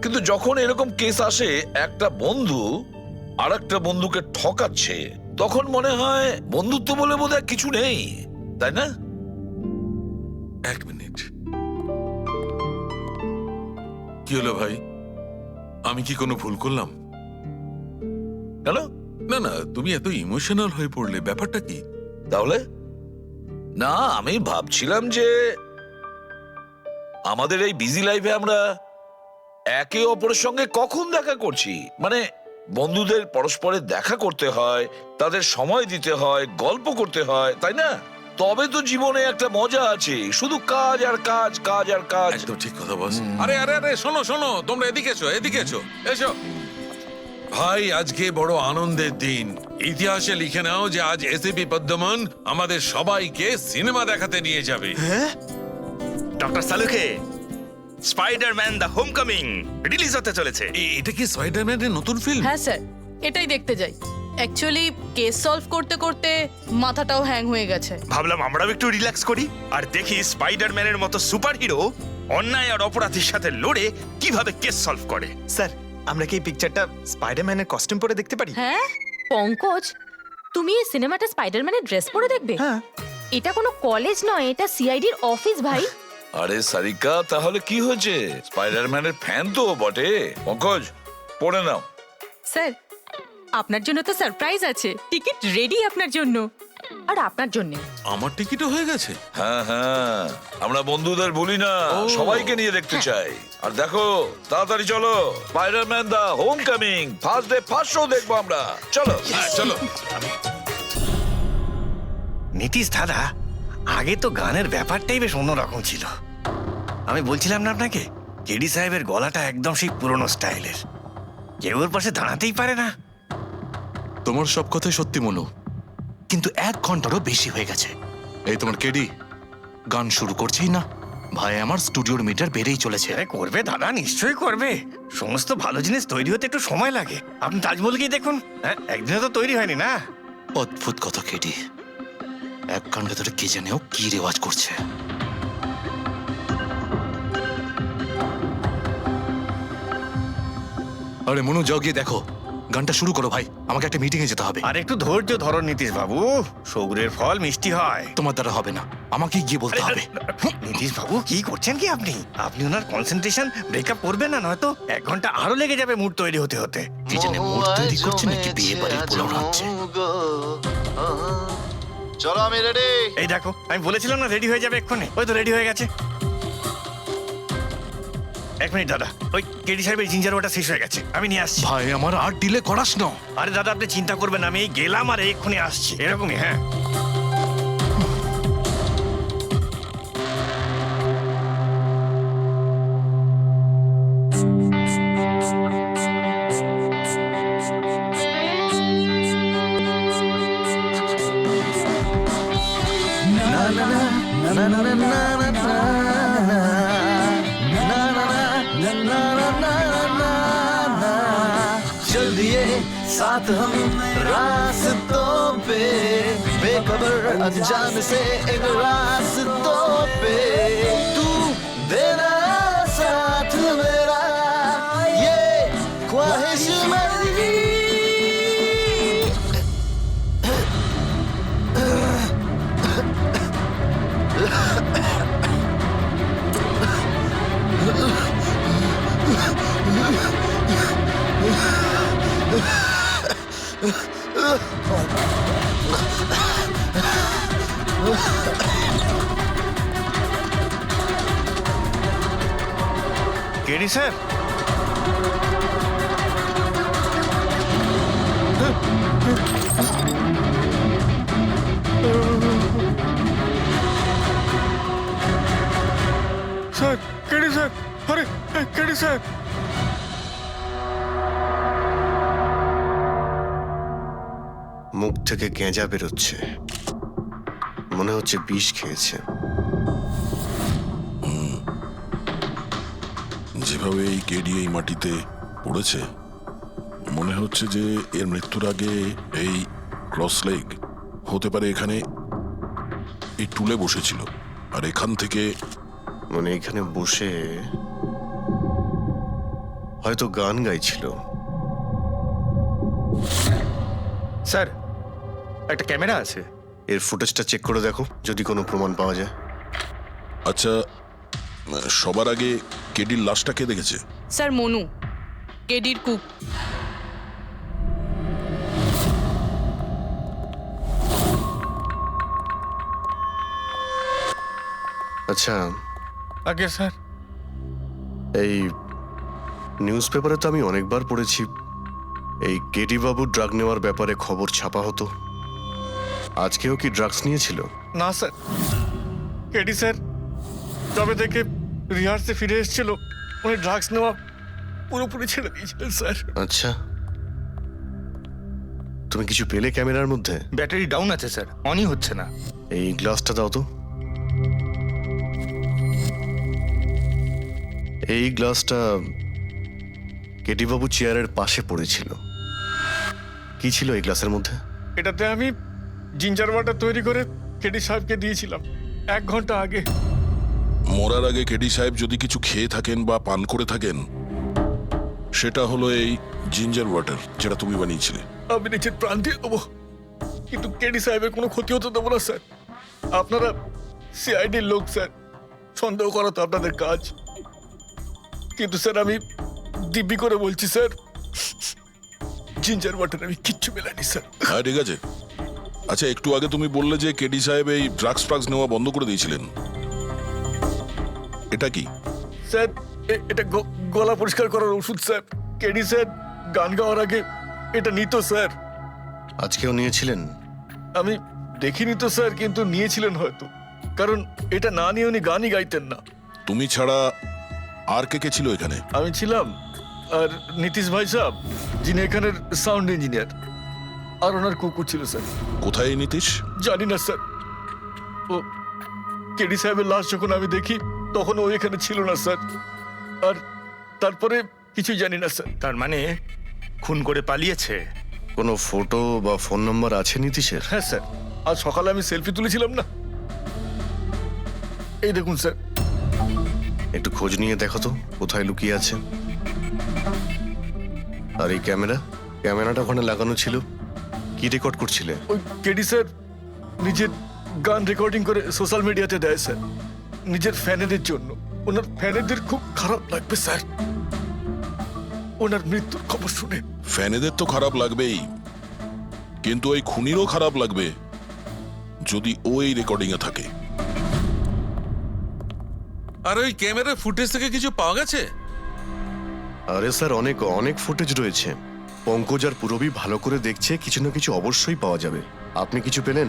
কিন্তু যখন এরকম কেস আসে একটা বন্ধু আর একটা বন্ধুকে ঠকাচ্ছে, তখন মনে হয় বন্ধুত্ব বলে বোধহয় কিছু নেই, তাই না? এক মিনিট, কি হলো ভাই? আমি কি কোনো ভুল করলাম? কেন? না না, তুমি এত ইমোশনাল হয়ে পড়লে, ব্যাপারটা কি? তাহলে না, আমি ভাবছিলাম যে আমাদের এই বিজি লাইফে আমরা একে অপরের সঙ্গে কখন দেখা করছি, মানে বন্ধুদের পরস্পরের দেখা করতে হয়, তাদের সময় দিতে হয়, গল্প করতে হয়, তাই না? তবে তো জীবনে একটা মজা আছে, শুধু কাজ আর কাজ, কাজ আর কাজ। একদম ঠিক কথা বস। আরে আরে আরে, শোনো শোনো, তোমরা এদিকে এসো, এদিকে এসো, এসো। ভাই, আজকে বড় আনন্দের দিন। ইতিহাসে লিখে নাও যে আজ এসিপি পদ্মমন আমাদের সবাইকে সিনেমা দেখাতে নিয়ে যাবে। ডক্টর সালুকে স্পাইডারম্যান দ্য হোমকামিং রিলিজ হতে চলেছে। এটা কি স্পাইডারম্যানের নতুন ফিল্ম? হ্যাঁ স্যার, এটাই দেখতে যাই। অ্যাকচুয়ালি কেস সলভ করতে করতে মাথাটাও হ্যাং হয়ে গেছে। ভাবলাম আমরাও একটু রিল্যাক্স করি আর দেখি স্পাইডারম্যানের মতো সুপারহিরো অন্যায় আর অপরাধীর সাথে লড়ে কিভাবে কেস সলভ করে। স্যার, আমরা কি এই পিকচারটা স্পাইডারম্যানের কস্টিউম পরে দেখতে পারি? হ্যাঁ পঙ্কজ, তুমি এই সিনেমাটা স্পাইডারম্যানের ড্রেস পরে দেখবে? হ্যাঁ। এটা কোনো কলেজ নয়, এটা সিআইডির অফিস ভাই। আরে সারিকা, তাহলে কি হয়েছে? স্পাইডারম্যানের ফ্যান তো বটে। পঙ্কজ, পড়ে নাও। স্যার, আপনার জন্য তো সারপ্রাইজ আছে, টিকিট রেডি আপনার জন্য আর আপনার জন্য। আমার টিকিটও হয়ে গেছে? হ্যাঁ হ্যাঁ, আমরা বন্ধুদের ভুলি না, সবাইকে নিয়ে দেখতে চাই। আর দেখো, তাড়াতাড়ি চলো, Spiderman the homecoming first day first show দেখবো আমরা। চলো চলো। নীতিশ দাদা, আগে তো গানের ব্যাপারটাই বেশ অন্যরকম ছিল। আমি বলছিলাম না আপনাকে, কেডি সাহেবের গলাটা একদম সেই পুরনো স্টাইলের, কেউ ওর পাশে দাঁড়াতেই পারে না। তোমার সব কথাই সত্যি মনু, কিন্তু 1 ঘন্টারও বেশি হয়ে গেছে। এই তোমার কেডি গান শুরু করছেই না। ভাই, আমার স্টুডিওর মিটার বেড়েই চলেছে। আরে করবে দাদা, নিশ্চয়ই করবে। সমস্ত ভালো জিনিস তৈরি হতে একটু সময় লাগে। আপনি তাজমহলকেই দেখুন, হ্যাঁ, একদিনে তো তৈরি হয়নি না। অদ্ভুত কথা কেডি, 1 ঘন্টা ধরে কে জানে ও কি রেওয়াজ করছে। আরে মনু, যাও গিয়ে দেখো, গানটা শুরু করো ভাই, আমাকে একটা মিটিং এ যেতে হবে। আর একটু ধৈর্য ধরো নীতিশ বাবু, সৌরের ফল মিষ্টি হয়। তোমার দ্বারা হবে না, আমাকে গিয়ে বলতে হবে। নীতিশ বাবু, কি করছেন কি আপনি? আপনি ওনার কনসেন্ট্রেশন ব্রেকআপ করবেন না, নয়তো 1 ঘন্টা আরো লেগে যাবে মুড তৈরি হতে হতে। কি জানে মুড তৈরি করছে নাকি বিয়ে বাড়ির পোলাও রাখছে। চলো, আমি রেডি। এই দেখো, আমি বলেছিলাম না রেডি হয়ে যাবে এক্ষুনি, ওই তো রেডি হয়ে গেছে। 1 মিনিট দাদা, ওই কেডি সাহেবের জিঞ্জার ওটা শেষ হয়ে গেছে, আমি নিয়ে আসছি। ভাই, আমার আর ডিলে করাস না। আরে দাদা, আপনি চিন্তা করবেন, আমি এই গেলাম আর এক্ষুনি আসছি, এরকমই। হ্যাঁ, चल दिए साथ हम रास्तों पे, बेखबर अनजान से इन रास्तों पे, तू देना साथ मेरा, ये ख्वाहिश मेरी। KD sir, sir, KD sir, আরে কেডি স্যার। মুখ থেকে গেঁজা বেরোচ্ছে, মনে হচ্ছে বিষ খেয়েছে। যেভাবে এই কেডি এই মাটিতে পড়েছে, মনে হচ্ছে যে এর মৃত্যুর আগে এই ক্রস লেগ হতে পারে এখানে এই টুলে বসেছিল, আর এখান থেকে মানে এখানে বসে হয়তো গান গাইছিল। স্যার একটা ক্যামেরা আছে। এর ফুটেজটা চেক করে দেখো, যদি কোনো প্রমাণ পাওয়া যায়। আচ্ছা, সবার আগে কেডির লাশটা কে দেখেছে? স্যার মনু, কেডির কুক। আচ্ছা, আগে স্যার এই নিউজ পেপারে তো আমি অনেকবার পড়েছি এই কেডি বাবু ড্রাগ নেওয়ার ব্যাপারে খবর ছাপা হতো। আজকেও কি ড্রাগস নিয়েছিল? না স্যার, কেডি স্যার তবে থেকে রিহার্সে ফিরে এসেছিল, উনি ড্রাগস নেওয়া পুরোপুরি ছেড়ে দিয়েছিলেন স্যার। আচ্ছা, তুমি কিছু পেলে ক্যামেরার মধ্যে? ব্যাটারি ডাউন আছে স্যার, অনই হচ্ছে না। এই গ্লাসটা দাও তো। এই গ্লাসটা কেডি বাবু চেয়ারের পাশে পড়েছিল। কি ছিল এই গ্লাসের মধ্যে? এটাতে আমি জিঞ্জার ওয়াটার তৈরি করে কেডি সাহেবকে দিয়েছিলাম 1 ঘন্টা আগে। মরার আগে কেডি সাহেব যদি কিছু খেয়ে থাকেন বা পান করে থাকেন, সেটা হলো এই জিঞ্জার ওয়াটার, যেটা তুমি বানিয়েছিলে। আমি নিজের প্রাণ দিয়ে দেবো, কিন্তু কেডি সাহেবের কোনো ক্ষতি হতে দেবো না স্যার। আপনারা সিআইডির লোক স্যার, সন্দেহ করা তো আপনাদের কাজ। কিন্তু স্যার আমি দিব্যি করে বলছি স্যার, জিঞ্জার ওয়াটার আমি কিচ্ছু মেলাইনি স্যার। হ্যাঁ, ঠিক আছে। আচ্ছা, একটু আগে তুমি বললে যে কেডি সাহেব এই ড্রাগস ফ্রাগস নেওয়া বন্ধ করে দিয়েছিলেন, এটা কি? স্যার এটা গলা পরিষ্কার করার ওষুধ স্যার। কেডি স্যার গান গাওয়ার আগে এটা নিত স্যার। আজকেও নিয়েছিলেন? আমি দেখিনি তো স্যার, কিন্তু নিয়েছিলেন হয়তো, কারণ এটা না নিয়ে উনি গানই গাইতেন না। তুমি ছাড়া আর কে কে ছিল এখানে? আমি ছিলাম, আর নীতিশ ভাই সাহেব, যিনি এখানের সাউন্ড ইঞ্জিনিয়ার, আর ওনার কুকুর ছিল স্যার। কোথায় এই নীতিশ? জানি না স্যার। ও কেডি সাহেবের লাশ যখন আমি দেখি তখন ও এখানে ছিল না স্যার। আর তারপরে কিছুই জানি না স্যার। তার মানে খুন করে পালিয়েছে? কোনো ফটো বা ফোন নাম্বার আছে নীতিশের? হ্যাঁ স্যার, আজ সকালে আমি সেলফি তুলেছিলাম না, এই দেখুন স্যার। একটু খোঁজ নিয়ে দেখো তো কোথায় লুকিয়ে আছে। আর এই ক্যামেরাটা ওখানে লাগানো ছিল, কি রেকর্ড করছিলে? ওই কেডি স্যার নিজের গান রেকর্ডিং করে সোশ্যাল মিডিয়াতে দেয় স্যার, নিজের ফ্যানেদের জন্য। ওনার ফ্যানেদের খুব খারাপ লাগবে স্যার ওনার মৃত্যুর খবর শুনে। ফ্যানেদের তো খারাপ লাগবেই, কিন্তু ওই খুনিরও খারাপ লাগবে যদি ও এই রেকর্ডিং এ থাকে। আর ওই ক্যামেরার ফুটেজ থেকে কিছু পাওয়া গেছে? আরে স্যার, অনেক ফুটেজ রয়েছে। পঙ্কজ আর পুরবী ভালো করে দেখছে, কিছু না কিছু অবশ্যই পাওয়া যাবে। আপনি কিছু পেলেন?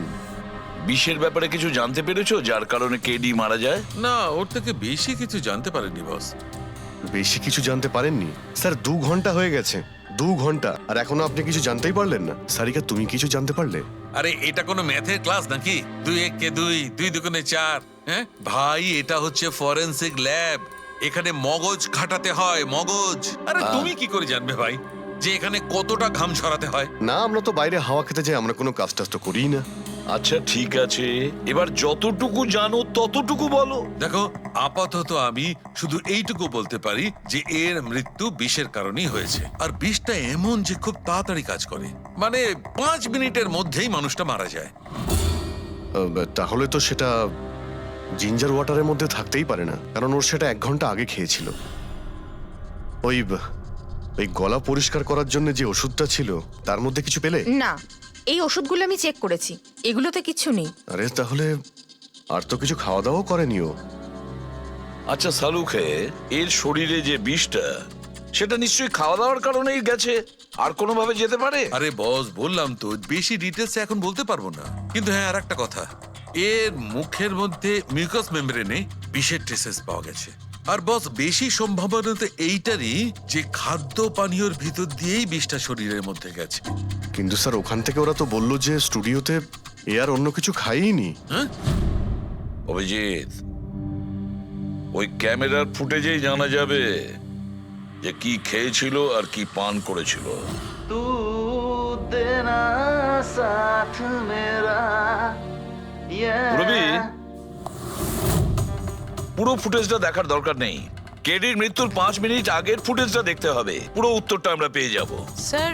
বিষের ব্যাপারে কিছু জানতে পেরেছো যার কারণে কেডি মারা যায়? না, ওর থেকে বেশি কিছু জানতে পারেনি বস। বেশি কিছু জানতে পারেননি? স্যার 2 ঘন্টা হয়ে গেছে, 2 ঘন্টা, আর এখনো আপনি কিছু জানতেই পারলেন না। সারিকা, তুমি কিছু জানতে পারলে? আরে এটা কোনো ম্যাথের ক্লাস নাকি? 2 × 1 = 2, 2 × 2 = 4। হ্যাঁ ভাই, এটা হচ্ছে ফরেনসিক ল্যাব, এখানে মগজ খাটাতে হয়, মগজ। আরে তুমি কি করে জানবে ভাই যে এখানে কতটা ঘাম ছড়াতে হয়? না, আমরা তো বাইরে হাওয়া খেতে যাই, আমরা কোনো কাজ টাজ তো করিই না। আচ্ছা ঠিক আছে, এবার যতটুকু জানো ততটুকু বলো। দেখো, আপাতত আমি শুধু এইটুকু বলতে পারি যে এর মৃত্যু বিষের কারণেই হয়েছে। আর বিষটা এমন যে খুব তাড়াতাড়ি কাজ করে, মানে 5 মিনিটের মধ্যেই মানুষটা মারা যায়। তাহলে তো সেটা জিঞ্জার ওয়াটারের মধ্যে থাকতেই পারে না, কারণ ওর সেটা 1 ঘন্টা আগে খেয়েছিল। ওই গলা পরিষ্কার করার জন্য যে ওষুধটা ছিল তার মধ্যে কিছু পেলে? না, এই ওষুধগুলো আমি চেক করেছি, এগুলোতে কিচ্ছু নেই। আরে তাহলে আর তো কিছু খাওয়া দাওয়া করেনি ও। আচ্ছা সালুকে, এর শরীরে যে বিষটা, সেটা নিশ্চয়ই খাওয়া দাওয়ার কারণেই গেছে, আর কোনোভাবে যেতে পারে? আরে বস, বললাম তো বেশি ডিটেলস এখন বলতে পারবো না। কিন্তু হ্যাঁ, আর একটা কথা, এর মুখের মধ্যে মিউকাস মেমব্রেনে বিষের ট্রেসেস পাওয়া গেছে। আর বস, বেশি সম্ভাবনা তো এইটারই যে খাদ্য পানীয়র ভিতর দিয়েই বিষটা শরীরের মধ্যে গেছে। কিন্তু স্যার, ওখান থেকে ওরা তো বললো যে স্টুডিওতে এ আর অন্য কিছু খাইনি। হ্যাঁ অভিজিৎ, ওই ক্যামেরার ফুটেজেই জানা যাবে যে কি খেয়েছিল আর কি পান করেছিল। পুরো ফুটেজটা দেখার দরকার নেই, কেডির মৃত্যুর 5 মিনিট আগের ফুটেজটা দেখতে হবে, পুরো উত্তরটা আমরা পেয়ে যাব। স্যার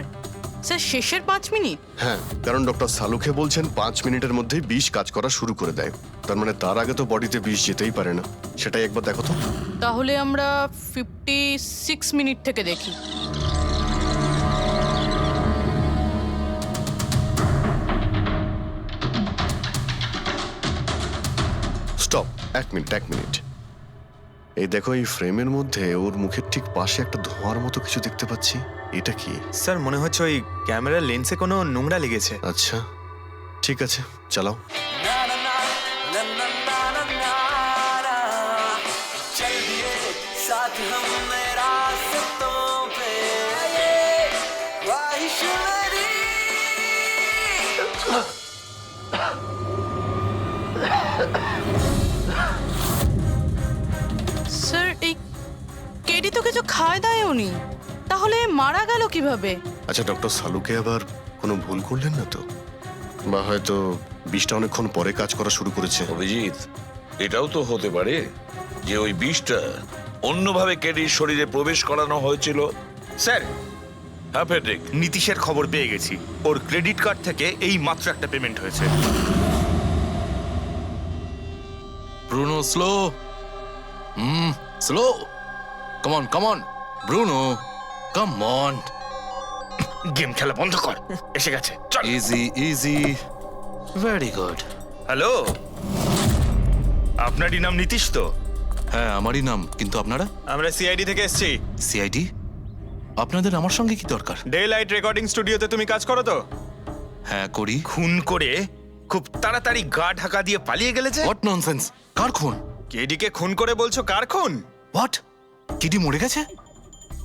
স্যার শেষের 5 মিনিট? হ্যাঁ, কারণ ডক্টর সালুকে বলছেন 5 মিনিটের মধ্যেই বিষ কাজ করা শুরু করে দেয়। তার মানে তার আগে তো বডিতে বিষ যেতেই পারে না। সেটাই একবার দেখো তো। তাহলে আমরা 56 মিনিট থেকে দেখি। Stop, 1 minute 1 minute. এই দেখো, এই ফ্রেমের মধ্যে ওর মুখের ঠিক পাশে একটা ধোঁয়ার মতো কিছু দেখতে পাচ্ছি। এটা কি? স্যার মনে হচ্ছে ওই ক্যামেরার লেন্সে কোনো নোংরা লেগেছে। আচ্ছা, ঠিক আছে, চালাও। স্যার এই কেডি তো কিছু খায় দায়ও নি, তাহলে মারা গেল কিভাবে? আচ্ছা, ডক্টর সালুকে আবার কোনো ভুল করলেন না তো? বা হয়তো বিষটা অনেকক্ষণ পরে কাজ করা শুরু করেছে। অভিজিৎ, এটাও তো হতে পারে যে ওই বিষটা অন্যভাবে কেডির শরীরে প্রবেশ করানো হয়েছিল। স্যার, হ্যাঁ ফেডরিক, নীতিশের খবর পেয়ে গেছি। ওর ক্রেডিট কার্ড থেকে এই মাত্র একটা পেমেন্ট হয়েছে। Bruno, slow. Slow. Come on Bruno, come on. Game খেলা বন্ধ কর, এসে গেছে, চল। Easy, very good. হ্যালো, আপনারই নাম নীতিশ তো? হ্যাঁ, আমারই নাম। কিন্তু আপনারা? আমরা সিআইডি থেকে এসেছি। সিআইডি? আপনাদের আমার সঙ্গে কি দরকার? ডে লাইট রেকর্ডিং স্টুডিওতে তুমি কাজ করো তো? হ্যাঁ, করি। খুন করে খুব তাড়াতাড়ি গা ঢাকা দিয়ে পালিয়ে গেলে যে? What nonsense! কার খুন? কেডিকে খুন করে বলছো কার খুন? হোয়াট? কিডি মরে গেছে?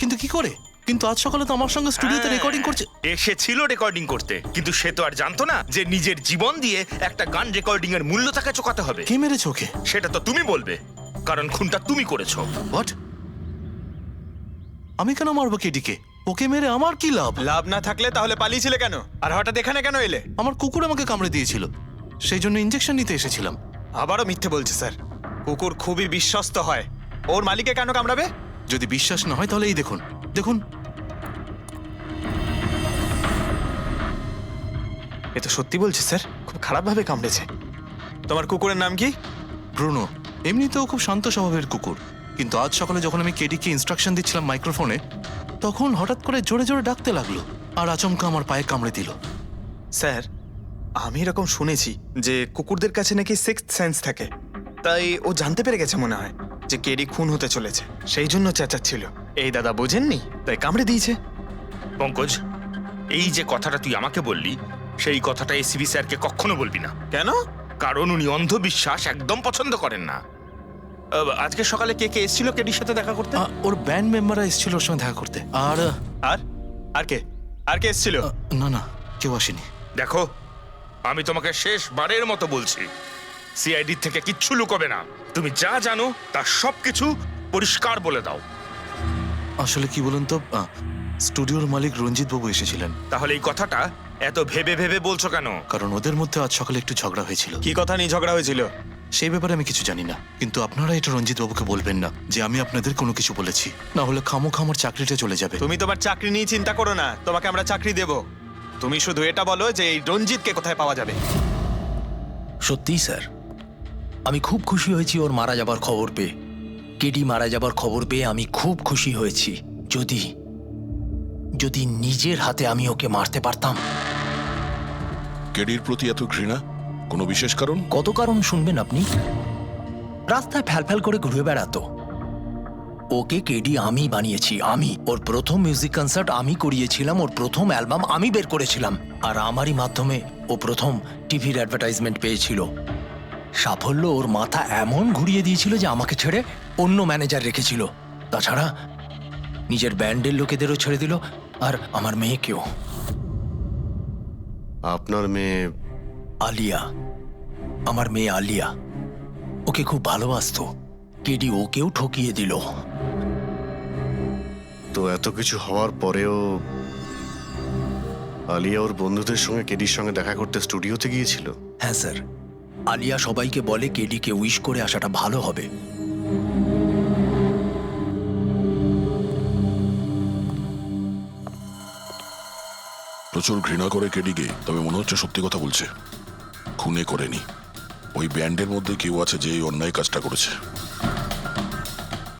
কিন্তু কি করে? কিন্তু আজ সকালে তো আমার সঙ্গে স্টুডিওতে রেকর্ডিং করছে। এসেছিল রেকর্ডিং করতে, কিন্তু সে তো আর জানতো না যে নিজের জীবন দিয়ে একটা গান রেকর্ডিং এর মূল্য তাকে চোকাতে হবে। কে মেরেছে ওকে? সেটা তো তুমি বলবে, কারণ খুনটা তুমি করেছো। হোয়াট? আমি কেন মারবো কেডিকে? ওকে মেরে আমার কি লাভ? লাভ না থাকলে তাহলে পালিয়েছিলে কেন? আর হঠাৎ এখানে কেন এলে? আমার কুকুর আমাকে কামড়ে দিয়েছিল, সেই জন্য ইনজেকশন নিতে এসেছিলাম। আবারও মিথ্যে বলছে স্যার। কুকুর খুবই বিশ্বস্ত হয়। ওর মালিককে কেন কামড়াবে? যদি বিশ্বাস না হয় তাহলে এই দেখুন, দেখুন। এ তো সত্যি বলছে স্যার, খুব খারাপভাবে কামড়েছে। তোমার কুকুরের নাম কি? ব্রুনো। এমনিতেও খুব শান্ত স্বভাবের কুকুর, কিন্তু আজ সকালে যখন আমি কেডিকে ইনস্ট্রাকশন দিচ্ছিলাম মাইক্রোফোনে, তখন হঠাৎ করে জোরে জোরে ডাকতে লাগলো আর আচমকা আমার পায়ে কামড়ে দিল। স্যার, আমি এরকম শুনেছি যে কুকুরদের কাছে নাকি সিক্সথ সেন্স থাকে। তাই ও জানতে পেরে গেছে মনে হয় যে কেডি খুন হতে চলেছে, সেই জন্য চেঁচাচ্ছিল। এই দাদা বোঝেননি, তাই কামড়ে দিয়েছে। পঙ্কজ, এই যে কথাটা তুই আমাকে বললি, সেই কথাটা এসিবি স্যারকে কখনো বলবি না। কেন? কারণ উনি অন্ধবিশ্বাস একদম পছন্দ করেন না। আজকে সকালে কে কে এসেছিল কেডির সাথে দেখা করতে? ওর ব্যান্ড মেম্বাররা এসেছিল ওর সঙ্গে দেখা করতে। আর আর আর কে আর কে এসেছিল? না না, কেউ আসেনি। দেখো, আমি তোমাকে শেষবারের মতো বলছি, সিআইডি থেকে কিচ্ছু লুকোবে না। তুমি যা জানো তার সবকিছু পরিষ্কার বলে দাও। আসলে কি বলুন তো, স্টুডিওর মালিক রঞ্জিত বাবু এসেছিলেন। তাহলে এই কথাটা এত ভেবে ভেবে বলছো কেন? কারণ ওদের মধ্যে আজ সকালে একটু ঝগড়া হয়েছিল। কি কথা নিয়ে ঝগড়া হয়েছিল? সেই ব্যাপারে আমি কিছু জানি না, কিন্তু আপনারা এটা রঞ্জিত বাবুকে বলবেন না যে আমি আপনাদের কোনো কিছু বলেছি, না হলে খামোখা আমার চাকরিটা চলে যাবে। তুমি তোমার চাকরি নিয়ে চিন্তা করো না, তোমাকে আমরা চাকরি দেব। তুমি শুধু এটা বলো যে এই রঞ্জিতকে কোথায় পাওয়া যাবে। সত্যিই স্যার, আমি খুব খুশি হয়েছি ওর মারা যাবার খবর পেয়ে। কেডি মারা যাবার খবর পেয়ে আমি খুব খুশি হয়েছি। যদি যদি নিজের হাতে আমি ওকে মারতে পারতাম। কেডির প্রতি এত ঘৃণা, কোনো বিশেষ কারণ? কত কারণ শুনবেন আপনি? রাস্তায় ফ্যালফ্যাল করে ঘুরে বেড়াতো। ওকে কেডি আমি বানিয়েছি, আমি। ওর প্রথম মিউজিক কনসার্ট আমি করিয়েছিলাম, ওর প্রথম অ্যালবাম আমি বের করেছিলাম, আর আমারই মাধ্যমে ও প্রথম টিভির অ্যাডভার্টাইজমেন্ট পেয়েছিল। সাফল্য ওর মাথা এমন ঘুরিয়ে দিয়েছিল যে আমাকে ছেড়ে অন্য ম্যানেজার রেখেছিল। তাছাড়া নিজের ব্যান্ডের লোকেদেরও ছেড়ে দিল, আর আমার মেয়েকেও। আপনার মেয়ে? আলিয়া, আমার মেয়ে আলিয়া। ওকে খুব ভালোবাসতো, কেডি ওকেও ঠকিয়ে দিল। তো এত কিছু হওয়ার পরেও আলিয়া ওর বন্ধুদের সঙ্গে কেডির সঙ্গে দেখা করতে স্টুডিওতে গিয়েছিল? হ্যাঁ স্যার, আলিয়া সবাইকে বলে কেডিকে উইশ করে আসাটা ভালো হবে। প্রচুর ঘৃণা করে কেডিকে, তবে মনে হচ্ছে সত্যি কথা বলছে। খুনে করেনি, ওই ব্যান্ডের মধ্যে কেউ আছে যে এই অন্যায় কাজটা করেছে।